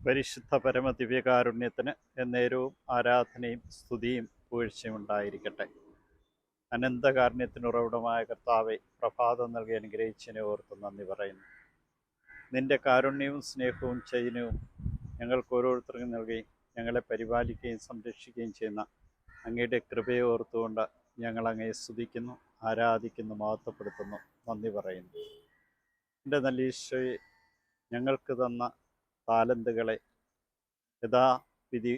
പരിശുദ്ധ പരമ ദിവ്യകാരുണ്യത്തിന് എന്നേരവും ആരാധനയും സ്തുതിയും പുകഴ്ചയും ഉണ്ടായിരിക്കട്ടെ. അനന്തകാരുണ്യത്തിന് ഉറവിടമായ കർത്താവെ, പ്രഭാതം നൽകി അനുഗ്രഹിച്ചതിനെ ഓർത്ത് നന്ദി പറയുന്നു. നിന്റെ കാരുണ്യവും സ്നേഹവും ചൈതന്യവും ഞങ്ങൾക്ക് ഓരോരുത്തർക്കും നൽകി ഞങ്ങളെ പരിപാലിക്കുകയും സംരക്ഷിക്കുകയും ചെയ്യുന്ന അങ്ങയുടെ കൃപയെ ഓർത്തുകൊണ്ട് ഞങ്ങൾ അങ്ങയെ സ്തുതിക്കുന്നു, ആരാധിക്കുന്നു, മഹത്വപ്പെടുത്തുന്നു, നന്ദി പറയുന്നു. എൻ്റെ നല്ല ഈശോയെ, ഞങ്ങൾക്ക് തന്ന താലന്തുകളെ യഥാവിധി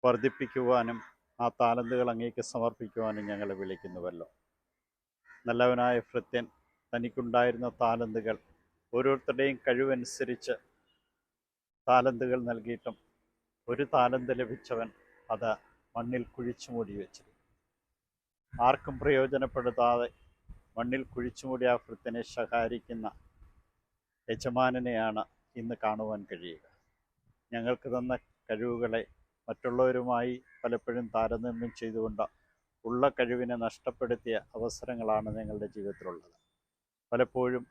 വർദ്ധിപ്പിക്കുവാനും ആ താലന്തുകൾ അങ്ങേക്ക് സമർപ്പിക്കുവാനും ഞങ്ങളെ വിളിക്കുന്നുവല്ലോ. നല്ലവനായ ഭൃത്യൻ തനിക്കുണ്ടായിരുന്ന താലന്തുകൾ ഓരോരുത്തരുടെയും കഴിവനുസരിച്ച് താലന്തുകൾ നൽകിയിട്ടും ഒരു താലന്ത് ലഭിച്ചവൻ അത് മണ്ണിൽ കുഴിച്ചു മൂടി വെച്ചിരുന്നു. ആർക്കും പ്രയോജനപ്പെടുത്താതെ മണ്ണിൽ കുഴിച്ചുമൂടി ആ ഭൃത്യനെ ശകാരിക്കുന്ന യജമാനനെയാണ് ഇന്ന് കാണുവാൻ കഴിയുക. ഞങ്ങൾക്ക് തന്ന കഴിവുകളെ മറ്റുള്ളവരുമായി പലപ്പോഴും താരതമ്യം ചെയ്തുകൊണ്ട് ഉള്ള കഴിവിനെ നഷ്ടപ്പെടുത്തിയ അവസരങ്ങളാണ് ഞങ്ങളുടെ ജീവിതത്തിലുള്ളത്. പലപ്പോഴും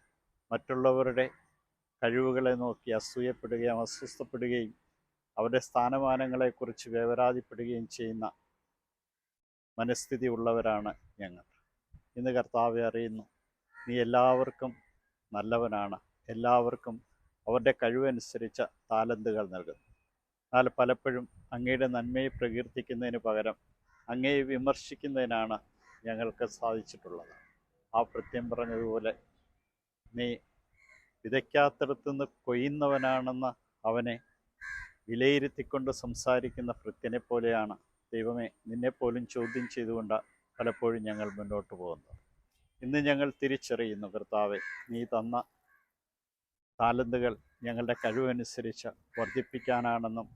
മറ്റുള്ളവരുടെ കഴിവുകളെ നോക്കി അസൂയപ്പെടുകയും അസ്വസ്ഥപ്പെടുകയും അവരുടെ സ്ഥാനമാനങ്ങളെക്കുറിച്ച് വേവലാതിപ്പെടുകയും ചെയ്യുന്ന മനസ്ഥിതി ഉള്ളവരാണ് ഞങ്ങൾ. ഇന്ന് കർത്താവെ അറിയുന്നു, നീ എല്ലാവർക്കും നല്ലവനാണ്, എല്ലാവർക്കും അവരുടെ കഴിവനുസരിച്ച് താലന്തുകൾ നൽകുന്നു. എന്നാൽ പലപ്പോഴും അങ്ങയുടെ നന്മയെ പ്രകീർത്തിക്കുന്നതിന് പകരം അങ്ങയെ വിമർശിക്കുന്നതിനാണ് ഞങ്ങൾക്ക് സാധിച്ചിട്ടുള്ളത്. ആ ഭൃത്യൻ പറഞ്ഞതുപോലെ, നീ വിതയ്ക്കാത്തിടത്തുനിന്ന് കൊയ്യുന്നവനാണെന്ന് അവനെ വിലയിരുത്തിക്കൊണ്ട് സംസാരിക്കുന്ന ഭൃത്യനെ പോലെയാണ് ദൈവമേ നിന്നെപ്പോലും ചോദ്യം ചെയ്തുകൊണ്ട് പലപ്പോഴും ഞങ്ങൾ മുന്നോട്ട് പോകുന്നത്. ഇന്ന് ഞങ്ങൾ തിരിച്ചറിയുന്നു കർത്താവെ, നീ തന്ന താലന്തുകൾ ഞങ്ങളുടെ കഴിവനുസരിച്ച് വർദ്ധിപ്പിക്കാനാണെന്നും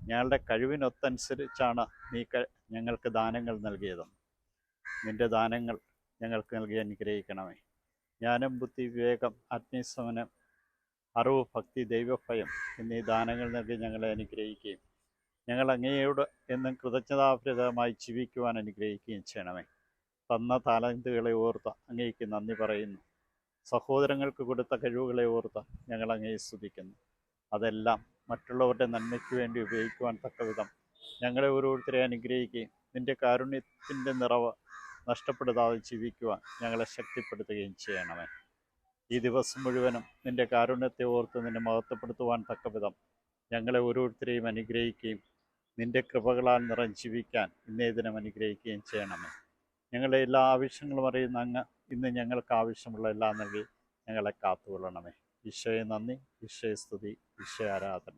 ഞങ്ങളുടെ കഴിവിനൊത്തനുസരിച്ചാണ് നീ ഞങ്ങൾക്ക് ദാനങ്ങൾ നൽകിയതെന്നും നിൻ്റെ ദാനങ്ങൾ ഞങ്ങൾക്ക് നൽകി അനുഗ്രഹിക്കണമേ. ജ്ഞാനം, ബുദ്ധി, വിവേകം, ആത്മീയസമനം, അറിവ്, ഭക്തി, ദൈവഭയം എന്നീ ദാനങ്ങൾ നൽകി ഞങ്ങളെ അനുഗ്രഹിക്കുകയും ഞങ്ങൾ അങ്ങയോട് എന്നും കൃതജ്ഞതാഭരിതമായി ജീവിക്കുവാൻ അനുഗ്രഹിക്കുകയും ചെയ്യണമേ. തന്ന താലന്തുകളെ ഓർത്ത് അങ്ങേക്ക് നന്ദി പറയുന്നു. സഹോദരങ്ങൾക്ക് കൊടുത്ത കഴിവുകളെ ഓർത്ത് ഞങ്ങൾ അങ്ങയെ സ്തുതിക്കുന്നു. അതെല്ലാം മറ്റുള്ളവരുടെ നന്മയ്ക്ക് വേണ്ടി ഉപയോഗിക്കുവാൻ തക്കവിധം ഞങ്ങളെ ഓരോരുത്തരെ അനുഗ്രഹിക്കുകയും നിൻ്റെ കാരുണ്യത്തിൻ്റെ നിറവ് നഷ്ടപ്പെടുത്താതെ ജീവിക്കുവാൻ ഞങ്ങളെ ശക്തിപ്പെടുത്തുകയും ചെയ്യണമേ. ഈ ദിവസം മുഴുവനും നിൻ്റെ കാരുണ്യത്തെ ഓർത്ത് നിന്നെ മഹത്വപ്പെടുത്തുവാൻ തക്കവിധം ഞങ്ങളെ ഓരോരുത്തരെയും അനുഗ്രഹിക്കുകയും നിൻ്റെ കൃപകളാൽ ജീവിക്കാൻ ഇന്നേ ദിനം അനുഗ്രഹിക്കുകയും ചെയ്യണമേ. ഞങ്ങളുടെ എല്ലാ ആവശ്യങ്ങളും അറിയുന്ന അങ്ങ് ഇന്ന് ഞങ്ങൾക്ക് ആവശ്യമുള്ള എല്ലാം നൽകി ഞങ്ങളെ കാത്തുകൊള്ളണമേ. ഈശോയെ നന്ദി, ഈശോയെ സ്തുതി, ഈശോയെ ആരാധന.